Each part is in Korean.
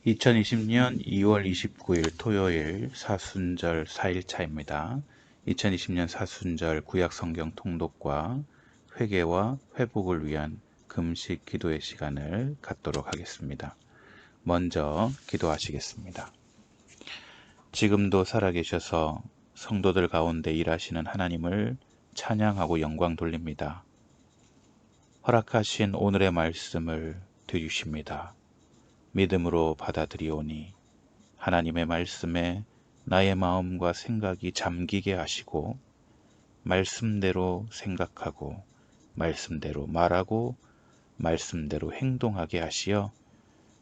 2020년 2월 29일 토요일 사순절 4일차입니다. 2020년 사순절 구약 성경 통독과 회개와 회복을 위한 금식 기도의 시간을 갖도록 하겠습니다. 먼저 기도하시겠습니다. 지금도 살아계셔서 성도들 가운데 일하시는 하나님을 찬양하고 영광 돌립니다. 허락하신 오늘의 말씀을 드리십니다. 믿음으로 받아들이오니 하나님의 말씀에 나의 마음과 생각이 잠기게 하시고 말씀대로 생각하고 말씀대로 말하고 말씀대로 행동하게 하시어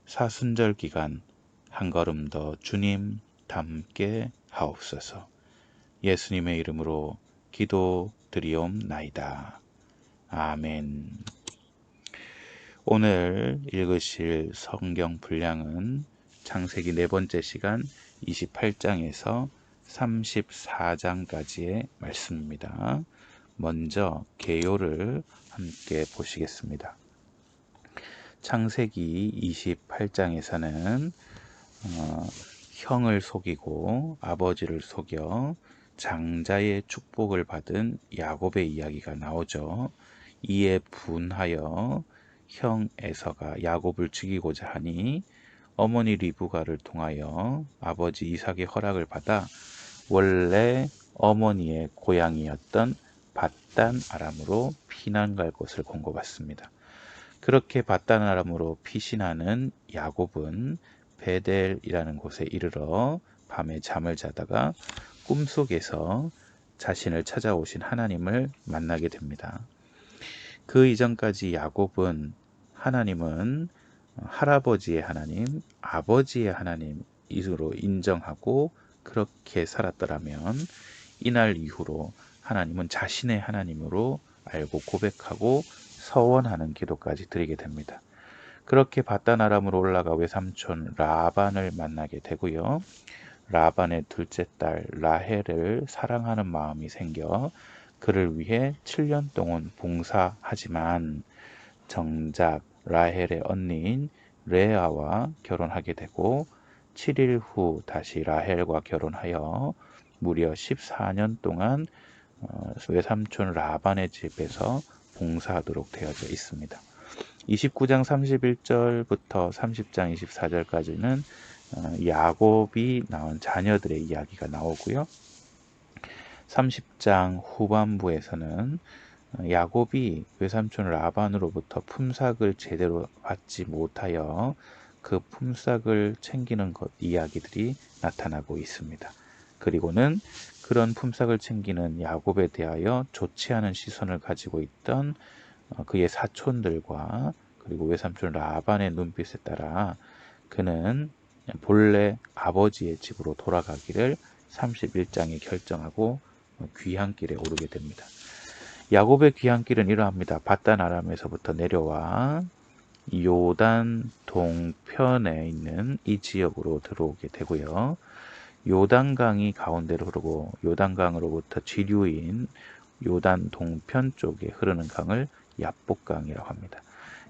사순절 기간 한 걸음 더 주님 닮게 하옵소서. 예수님의 이름으로 기도드리옵나이다. 아멘. 오늘 읽으실 성경 분량은 창세기 네 번째 시간 28장에서 34장까지의 말씀입니다. 먼저 개요를 함께 보시겠습니다. 창세기 28장에서는 형을 속이고 아버지를 속여 장자의 축복을 받은 야곱의 이야기가 나오죠. 이에 분하여 형 에서가 야곱을 죽이고자 하니 어머니 리브가를 통하여 아버지 이삭의 허락을 받아 원래 어머니의 고향이었던 밧단 아람으로 피난 갈 곳을 공고받습니다. 그렇게 밧단 아람으로 피신하는 야곱은 베델이라는 곳에 이르러 밤에 잠을 자다가 꿈속에서 자신을 찾아오신 하나님을 만나게 됩니다. 그 이전까지 야곱은 하나님은 할아버지의 하나님, 아버지의 하나님으로 인정하고 그렇게 살았더라면 이날 이후로 하나님은 자신의 하나님으로 알고 고백하고 서원하는 기도까지 드리게 됩니다. 그렇게 밧단 아람으로 올라가 외삼촌 라반을 만나게 되고요. 라반의 둘째 딸 라헬을 사랑하는 마음이 생겨 그를 위해 7년 동안 봉사하지만 정작 라헬의 언니인 레아와 결혼하게 되고 7일 후 다시 라헬과 결혼하여 무려 14년 동안 외삼촌 라반의 집에서 봉사하도록 되어져 있습니다. 29장 31절부터 30장 24절까지는 야곱이 낳은 자녀들의 이야기가 나오고요. 30장 후반부에서는 야곱이 외삼촌 라반으로부터 품삯을 제대로 받지 못하여 그 품삯을 챙기는 것 이야기들이 나타나고 있습니다. 그리고는 그런 품삯을 챙기는 야곱에 대하여 좋지 않은 시선을 가지고 있던 그의 사촌들과 그리고 외삼촌 라반의 눈빛에 따라 그는 본래 아버지의 집으로 돌아가기를 31장에 결정하고 귀향길에 오르게 됩니다. 야곱의 귀향길은 이러합니다. 밧단 아람에서부터 내려와 요단 동편에 있는 이 지역으로 들어오게 되고요. 요단강이 가운데로 흐르고 요단강으로부터 지류인 요단 동편 쪽에 흐르는 강을 야복강이라고 합니다.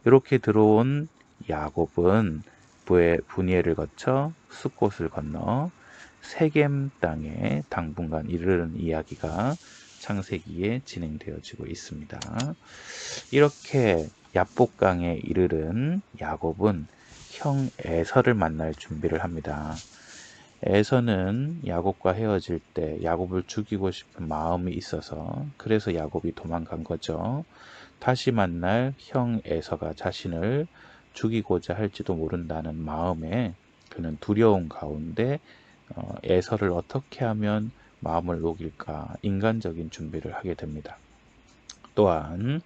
이렇게 들어온 야곱은 분이엘을 거쳐 숫곳을 건너 세겜 땅에 당분간 이르는 이야기가 창세기에 진행되어지고 있습니다. 이렇게 야복강에 이르른 야곱은 형 에서를 만날 준비를 합니다. 에서는 야곱과 헤어질 때 야곱을 죽이고 싶은 마음이 있어서 그래서 야곱이 도망간 거죠. 다시 만날 형 에서가 자신을 죽이고자 할지도 모른다는 마음에 그는 두려움 가운데 에서를 어떻게 하면 마음을 녹일까 인간적인 준비를 하게 됩니다. 또한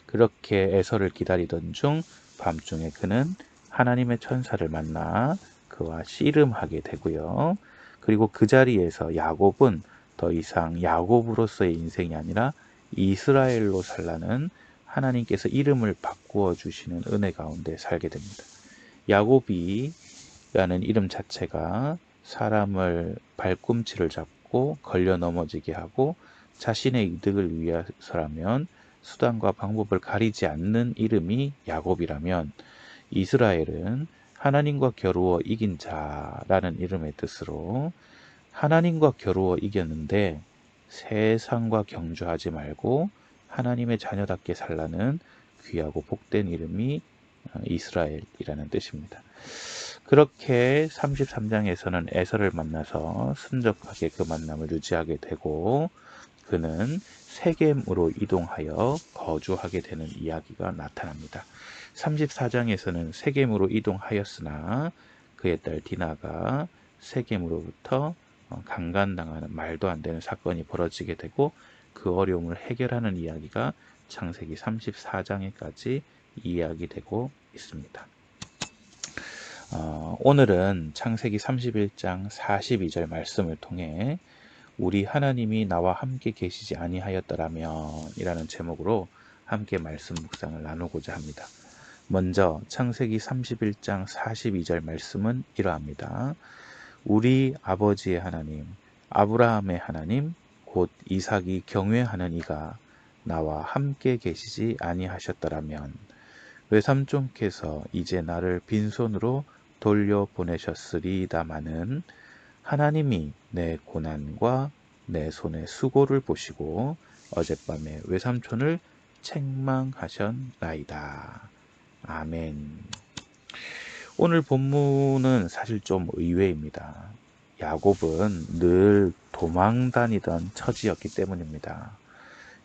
그렇게 에서를 기다리던 중 밤중에 그는 하나님의 천사를 만나 그와 씨름하게 되고요. 그리고 그 자리에서 야곱은 더 이상 야곱으로서의 인생이 아니라 이스라엘로 살라는 하나님께서 이름을 바꾸어 주시는 은혜 가운데 살게 됩니다. 야곱이라는 이름 자체가 사람을 발꿈치를 잡고 걸려 넘어지게 하고 자신의 이득을 위해서라면 수단과 방법을 가리지 않는 이름이 야곱이라면 이스라엘은 하나님과 겨루어 이긴 자라는 이름의 뜻으로 하나님과 겨루어 이겼는데 세상과 경주하지 말고 하나님의 자녀답게 살라는 귀하고 복된 이름이 이스라엘이라는 뜻입니다. 그렇게 33장에서는 에서를 만나서 순적하게 그 만남을 유지하게 되고 그는 세겜으로 이동하여 거주하게 되는 이야기가 나타납니다. 34장에서는 세겜으로 이동하였으나 그의 딸 디나가 세겜으로부터 강간당하는 말도 안 되는 사건이 벌어지게 되고 그 어려움을 해결하는 이야기가 창세기 34장에까지 이야기되고 있습니다. 오늘은 창세기 31장 42절 말씀을 통해 우리 하나님이 나와 함께 계시지 아니하였더라면 이라는 제목으로 함께 말씀 묵상을 나누고자 합니다. 먼저 창세기 31장 42절 말씀은 이러합니다. 우리 아버지의 하나님, 아브라함의 하나님, 곧 이삭이 경외하는 이가 나와 함께 계시지 아니하셨더라면 외삼촌께서 이제 나를 빈손으로 돌려보내셨으리다마는 하나님이 내 고난과 내 손의 수고를 보시고 어젯밤에 외삼촌을 책망하셨나이다. 아멘. 오늘 본문은 사실 좀 의외입니다. 야곱은 늘 도망 다니던 처지였기 때문입니다.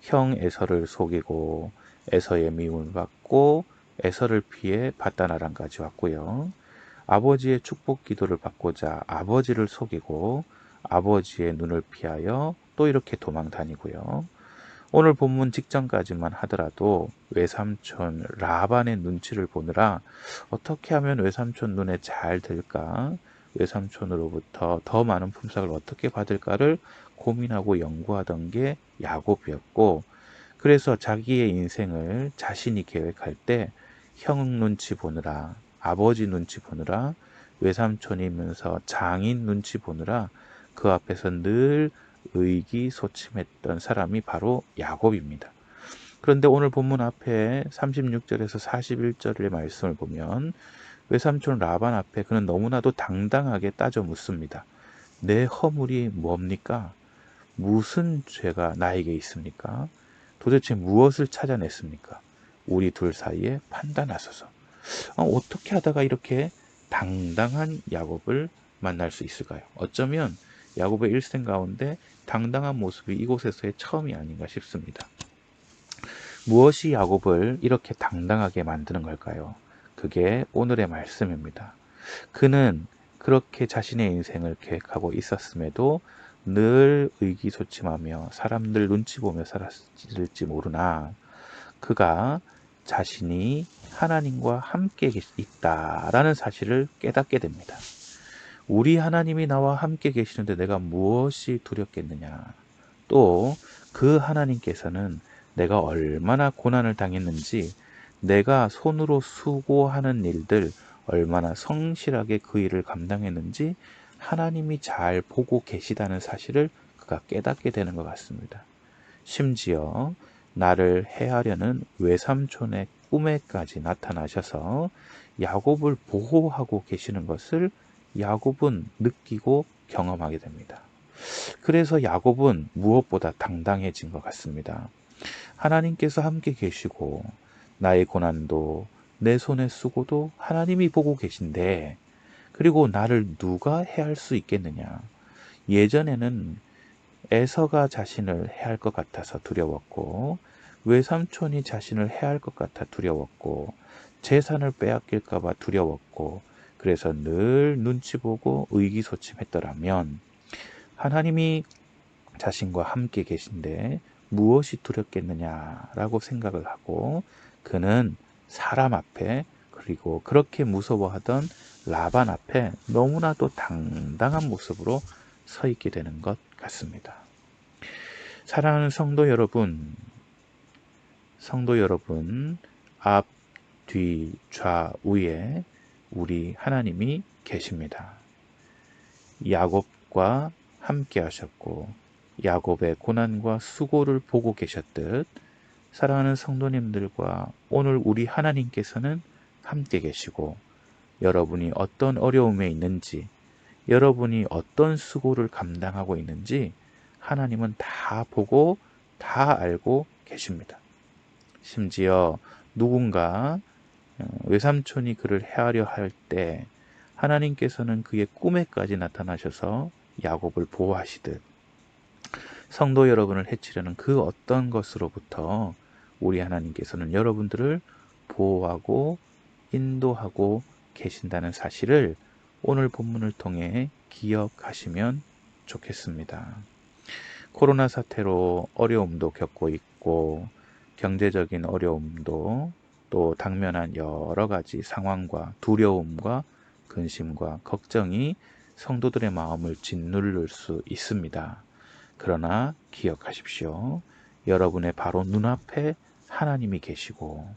형 에서를 속이고 에서의 미움을 받고 에서를 피해 바다나란까지 왔고요. 아버지의 축복 기도를 받고자 아버지를 속이고 아버지의 눈을 피하여 또 이렇게 도망 다니고요. 오늘 본문 직전까지만 하더라도 외삼촌 라반의 눈치를 보느라 어떻게 하면 외삼촌 눈에 잘 들까? 외삼촌으로부터 더 많은 품삯을 어떻게 받을까를 고민하고 연구하던 게 야곱이었고 그래서 자기의 인생을 자신이 계획할 때 형 눈치 보느라 아버지 눈치 보느라 외삼촌이면서 장인 눈치 보느라 그 앞에서 늘 의기소침했던 사람이 바로 야곱입니다. 그런데 오늘 본문 앞에 36절에서 41절의 말씀을 보면 외삼촌 라반 앞에 그는 너무나도 당당하게 따져 묻습니다. 내 허물이 뭡니까? 무슨 죄가 나에게 있습니까? 도대체 무엇을 찾아냈습니까? 우리 둘 사이에 판단하소서. 어떻게 하다가 이렇게 당당한 야곱을 만날 수 있을까요? 어쩌면 야곱의 일생 가운데 당당한 모습이 이곳에서의 처음이 아닌가 싶습니다. 무엇이 야곱을 이렇게 당당하게 만드는 걸까요? 그게 오늘의 말씀입니다. 그는 그렇게 자신의 인생을 계획하고 있었음에도 늘 의기소침하며 사람들 눈치 보며 살았을지 모르나 그가 자신이 하나님과 함께 있다라는 사실을 깨닫게 됩니다. 우리 하나님이 나와 함께 계시는데 내가 무엇이 두렵겠느냐. 또 그 하나님께서는 내가 얼마나 고난을 당했는지 내가 손으로 수고하는 일들 얼마나 성실하게 그 일을 감당했는지 하나님이 잘 보고 계시다는 사실을 그가 깨닫게 되는 것 같습니다. 심지어 나를 해하려는 외삼촌의 꿈에까지 나타나셔서 야곱을 보호하고 계시는 것을 야곱은 느끼고 경험하게 됩니다. 그래서 야곱은 무엇보다 당당해진 것 같습니다. 하나님께서 함께 계시고 나의 고난도 내 손의 수고도 하나님이 보고 계신데 그리고 나를 누가 해할 수 있겠느냐. 예전에는 에서가 자신을 해할 것 같아서 두려웠고 외삼촌이 자신을 해할 것 같아 두려웠고 재산을 빼앗길까 봐 두려웠고 그래서 늘 눈치 보고 의기소침했더라면 하나님이 자신과 함께 계신데 무엇이 두렵겠느냐라고 생각을 하고 그는 사람 앞에 그리고 그렇게 무서워하던 라반 앞에 너무나도 당당한 모습으로 서 있게 되는 것 같습니다. 사랑하는 성도 여러분, 앞, 뒤, 좌우에 우리 하나님이 계십니다. 야곱과 함께 하셨고 야곱의 고난과 수고를 보고 계셨듯 사랑하는 성도님들과 오늘 우리 하나님께서는 함께 계시고 여러분이 어떤 어려움에 있는지, 여러분이 어떤 수고를 감당하고 있는지 하나님은 다 보고 다 알고 계십니다. 심지어 누군가 외삼촌이 그를 해하려 할 때 하나님께서는 그의 꿈에까지 나타나셔서 야곱을 보호하시듯 성도 여러분을 해치려는 그 어떤 것으로부터 우리 하나님께서는 여러분들을 보호하고 인도하고 계신다는 사실을 오늘 본문을 통해 기억하시면 좋겠습니다. 코로나 사태로 어려움도 겪고 있고 경제적인 어려움도 또 당면한 여러 가지 상황과 두려움과 근심과 걱정이 성도들의 마음을 짓누를 수 있습니다. 그러나 기억하십시오. 여러분의 바로 눈앞에 하나님이 계시고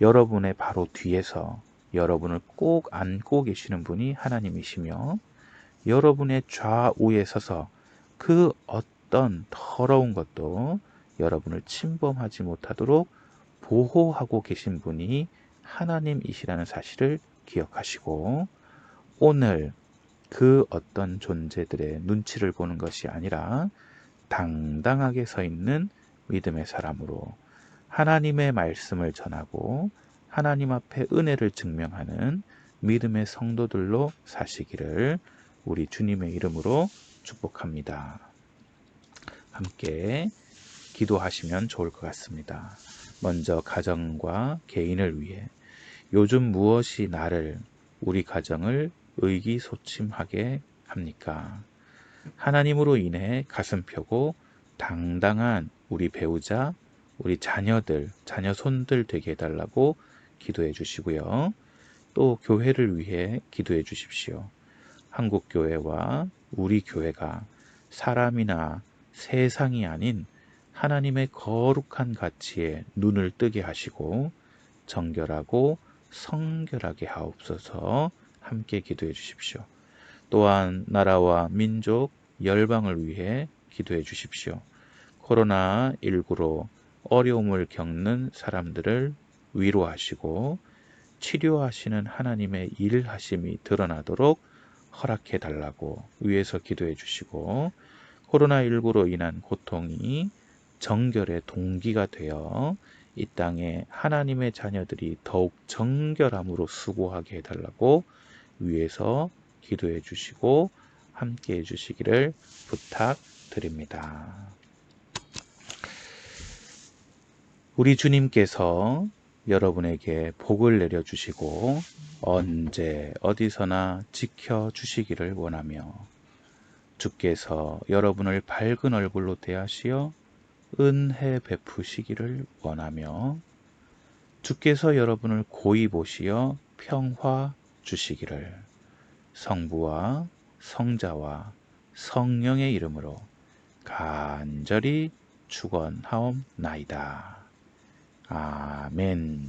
여러분의 바로 뒤에서 여러분을 꼭 안고 계시는 분이 하나님이시며 여러분의 좌우에 서서 그 어떤 더러운 것도 여러분을 침범하지 못하도록 보호하고 계신 분이 하나님이시라는 사실을 기억하시고 오늘 그 어떤 존재들의 눈치를 보는 것이 아니라 당당하게 서 있는 믿음의 사람으로 하나님의 말씀을 전하고 하나님 앞에 은혜를 증명하는 믿음의 성도들로 사시기를 우리 주님의 이름으로 축복합니다. 함께 기도하시면 좋을 것 같습니다. 먼저 가정과 개인을 위해 요즘 무엇이 나를, 우리 가정을 의기소침하게 합니까? 하나님으로 인해 가슴 펴고 당당한 우리 배우자, 우리 자녀들, 자녀 손들 되게 해달라고 기도해 주시고요. 또 교회를 위해 기도해 주십시오. 한국교회와 우리 교회가 사람이나 세상이 아닌 하나님의 거룩한 가치에 눈을 뜨게 하시고 정결하고 성결하게 하옵소서. 함께 기도해 주십시오. 또한 나라와 민족, 열방을 위해 기도해 주십시오. 코로나19로 어려움을 겪는 사람들을 위로하시고 치료하시는 하나님의 일하심이 드러나도록 허락해 달라고 위에서 기도해 주시고 코로나19로 인한 고통이 정결의 동기가 되어 이 땅에 하나님의 자녀들이 더욱 정결함으로 수고하게 해달라고 위에서 기도해 주시고 함께 해 주시기를 부탁드립니다. 우리 주님께서 여러분에게 복을 내려주시고 언제 어디서나 지켜주시기를 원하며 주께서 여러분을 밝은 얼굴로 대하시어 은혜 베푸시기를 원하며 주께서 여러분을 고이 보시어 평화 주시기를 성부와 성자와 성령의 이름으로 간절히 축원하옵나이다. 아멘.